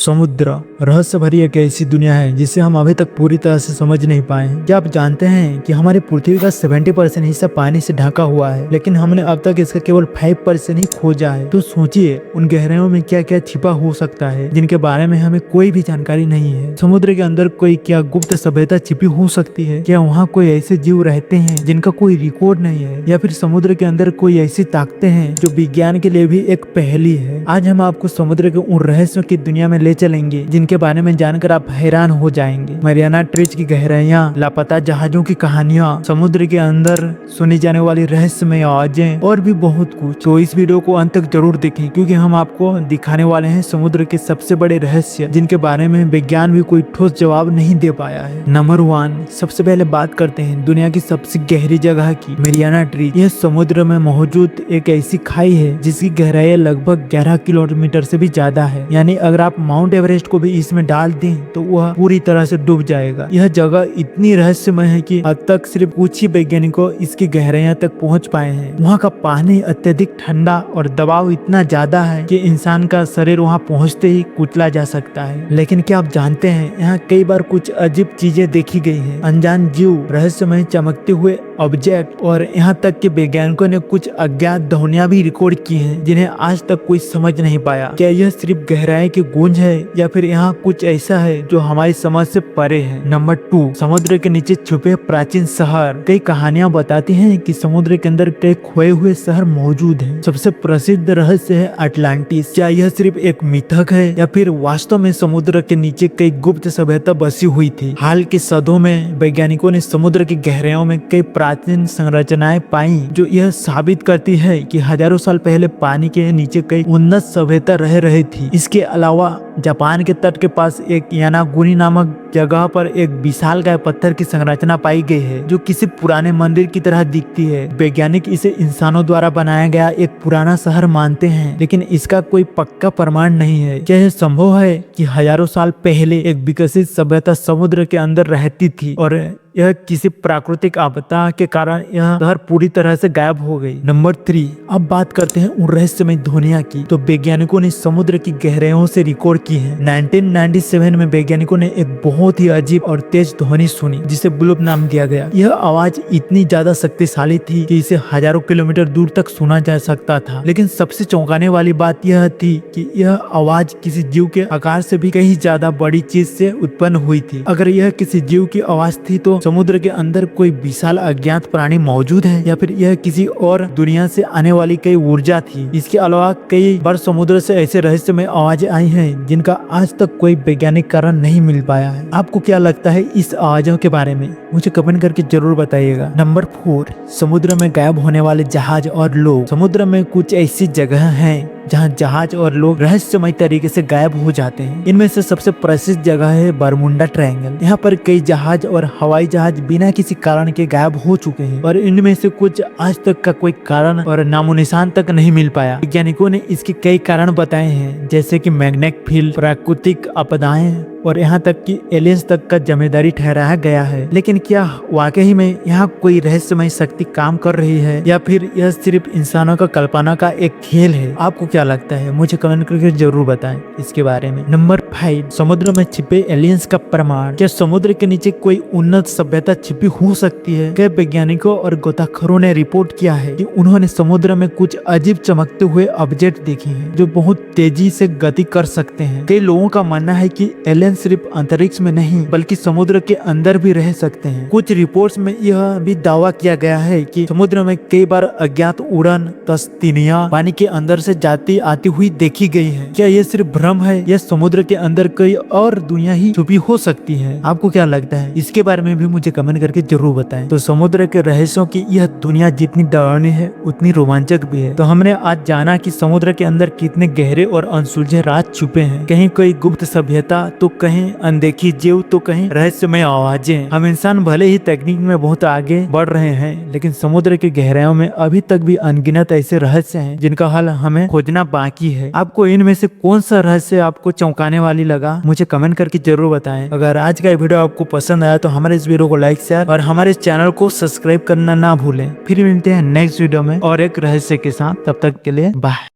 समुद्र रहस्य भरी एक ऐसी दुनिया है जिसे हम अभी तक पूरी तरह से समझ नहीं पाए हैं। क्या आप जानते हैं कि हमारी पृथ्वी का 70% हिस्सा पानी से ढका हुआ है, लेकिन हमने अब तक इसका केवल 5% ही खोजा है। तो सोचिए उन गहराइयों में क्या क्या छिपा हो सकता है जिनके बारे में हमें कोई भी जानकारी नहीं है। समुद्र के अंदर कोई क्या गुप्त सभ्यता छिपी हो सकती है? क्या वहाँ कोई ऐसे जीव रहते हैं जिनका कोई रिकॉर्ड नहीं है, या फिर समुद्र के अंदर कोई ऐसी ताकतें हैं जो विज्ञान के लिए भी एक पहेली है? आज हम आपको समुद्र के उन रहस्यों की दुनिया में ले चलेंगे जिनके बारे में जानकर आप हैरान हो जाएंगे। मैरियाना ट्रीज की गहराइयाँ, लापता जहाजों की कहानियाँ, समुद्र के अंदर सुनी जाने वाली रहस्यमय आवाजें और भी बहुत कुछ। तो इस वीडियो को अंत तक जरूर देखें, क्योंकि हम आपको दिखाने वाले हैं समुद्र के सबसे बड़े रहस्य जिनके बारे में विज्ञान भी कोई ठोस जवाब नहीं दे पाया है। नंबर 1, सबसे पहले बात करते हैं दुनिया की सबसे गहरी जगह की, मैरियाना ट्रीज। यह समुद्र में मौजूद एक ऐसी खाई है जिसकी गहराई लगभग 11 किलोमीटर से भी ज्यादा है। यानी अगर आप माउंट एवरेस्ट को भी इसमें डाल दें तो वह पूरी तरह से डूब जाएगा। यह जगह इतनी रहस्यमय है कि अब तक सिर्फ कुछ ही वैज्ञानिकों इसकी गहराइयां तक पहुंच पाए हैं। वहाँ का पानी अत्यधिक ठंडा और दबाव इतना ज्यादा है कि इंसान का शरीर वहाँ पहुँचते ही कुचला जा सकता है। लेकिन क्या आप जानते हैं यहाँ कई बार कुछ अजीब चीजें देखी गई है। अनजान जीव, रहस्यमय चमकते हुए ऑब्जेक्ट, और यहाँ तक कि वैज्ञानिकों ने कुछ अज्ञात ध्वनियां भी रिकॉर्ड की हैं जिन्हें आज तक कोई समझ नहीं पाया। क्या यह सिर्फ गहराई की गूंज है या फिर यहाँ कुछ ऐसा है जो हमारी समझ से परे है? नंबर 2, समुद्र के नीचे छुपे प्राचीन शहर। कई कहानियां बताती हैं कि समुद्र के अंदर कई खोए हुए शहर मौजूद हैं। सबसे प्रसिद्ध रहस्य है अटलांटिस। क्या यह सिर्फ एक मिथक है या फिर वास्तव में समुद्र के नीचे कई गुप्त सभ्यता बसी हुई थी? हाल के सदों में वैज्ञानिकों ने समुद्र की गहराइयों में कई प्राचीन संरचनाएं पाई जो यह साबित करती है कि हजारों साल पहले पानी के नीचे कई उन्नत सभ्यता रह रही थी। इसके अलावा जापान के तट के पास एक यानागुनी नामक जगह पर एक विशालकाय पत्थर की संरचना पाई गई है जो किसी पुराने मंदिर की तरह दिखती है। वैज्ञानिक इसे इंसानों द्वारा बनाया गया एक पुराना शहर मानते हैं, लेकिन इसका कोई पक्का प्रमाण नहीं है। क्या यह संभव है कि हजारों साल पहले एक विकसित सभ्यता समुद्र के अंदर रहती थी और यह किसी प्राकृतिक आपदा के कारण यह शहर पूरी तरह से गायब हो गई? नंबर 3, अब बात करते हैं उन रहस्यमय ध्वनियों की तो वैज्ञानिकों ने समुद्र की गहराइयों से रिकॉर्ड की है। 1997 में वैज्ञानिकों ने एक बहुत ही अजीब और तेज ध्वनि सुनी जिसे ब्लूप नाम दिया गया। यह आवाज इतनी ज्यादा शक्तिशाली थी कि इसे हजारों किलोमीटर दूर तक सुना जा सकता था। लेकिन सबसे चौंकाने वाली बात यह थी कि यह आवाज किसी जीव के आकार से भी कहीं ज्यादा बड़ी चीज से उत्पन्न हुई थी। अगर यह किसी जीव की आवाज थी तो समुद्र के अंदर कोई विशाल अज्ञात प्राणी मौजूद है, या फिर यह किसी और दुनिया से आने वाली कई ऊर्जा थी? इसके अलावा कई बार समुद्र से ऐसे रहस्यमय आवाजें आई हैं जिनका आज तक कोई वैज्ञानिक कारण नहीं मिल पाया है। आपको क्या लगता है इस आवाजों के बारे में? मुझे कमेंट करके जरूर बताइएगा। नंबर 4, समुद्र में गायब होने वाले जहाज और लोग। समुद्र में कुछ ऐसी जगह हैं जहां जहाज और लोग रहस्यमय तरीके से गायब हो जाते हैं। इनमें से सबसे प्रसिद्ध जगह है बरमुंडा ट्रायंगल। यहाँ पर कई जहाज और हवाई जहाज बिना किसी कारण के गायब हो चुके हैं और इनमें से कुछ आज तक का कोई कारण और नामो निशान तक नहीं मिल पाया। वैज्ञानिकों ने इसके कई कारण बताए हैं, जैसे कि मैग्नेटिक फील्ड, प्राकृतिक आपदाएं और यहाँ तक कि एलियंस तक का जिम्मेदारी ठहराया गया है। लेकिन क्या वाकई में यहाँ कोई रहस्यमय शक्ति काम कर रही है या फिर यह सिर्फ इंसानों का कल्पना का एक खेल है? आपको क्या लगता है? मुझे कमेंट करके जरूर बताएं इसके बारे में। नंबर 5, समुद्र में छिपे एलियंस का प्रमाण। क्या समुद्र के नीचे कोई उन्नत सभ्यता छिपी हो सकती है? कई वैज्ञानिकों और गोताखोरों ने रिपोर्ट किया है कि उन्होंने समुद्र में कुछ अजीब चमकते हुए ऑब्जेक्ट देखे हैं जो बहुत तेजी से गति कर सकते हैं। कई लोगों का मानना है कि एलियन सिर्फ अंतरिक्ष में नहीं बल्कि समुद्र के अंदर भी रह सकते हैं। कुछ रिपोर्ट्स में यह भी दावा किया गया है कि समुद्र में कई बार अज्ञात उड़न तस्तीनियां पानी के अंदर से जाती आती हुई देखी गई है। क्या ये सिर्फ भ्रम है या समुद्र के अंदर कोई और दुनिया ही छुपी हो सकती है? आपको क्या लगता है? इसके बारे में भी मुझे कमेंट करके जरूर बताएं। तो समुद्र के रहस्यों की यह दुनिया जितनी डरावनी है उतनी रोमांचक भी है। तो हमने आज जाना कि समुद्र के अंदर कितने गहरे और अनसुलझे राज छुपे हैं। कहीं कोई गुप्त सभ्यता तो कहीं अनदेखी जीव तो कहीं रहस्यमय आवाजें। हम इंसान भले ही तकनीक में बहुत आगे बढ़ रहे हैं, लेकिन समुद्र की गहराइयों में अभी तक भी अनगिनत ऐसे रहस्य हैं जिनका हल हमें खोजना बाकी है। आपको इनमें से कौन सा रहस्य आपको चौंकाने वाली लगा? मुझे कमेंट करके जरूर बताएं। अगर आज का वीडियो आपको पसंद आया तो हमारे इस वीडियो को लाइक, शेयर और हमारे चैनल को सब्सक्राइब करना ना भूलें। फिर मिलते हैं नेक्स्ट वीडियो में और एक रहस्य के साथ। तब तक के लिए बाय।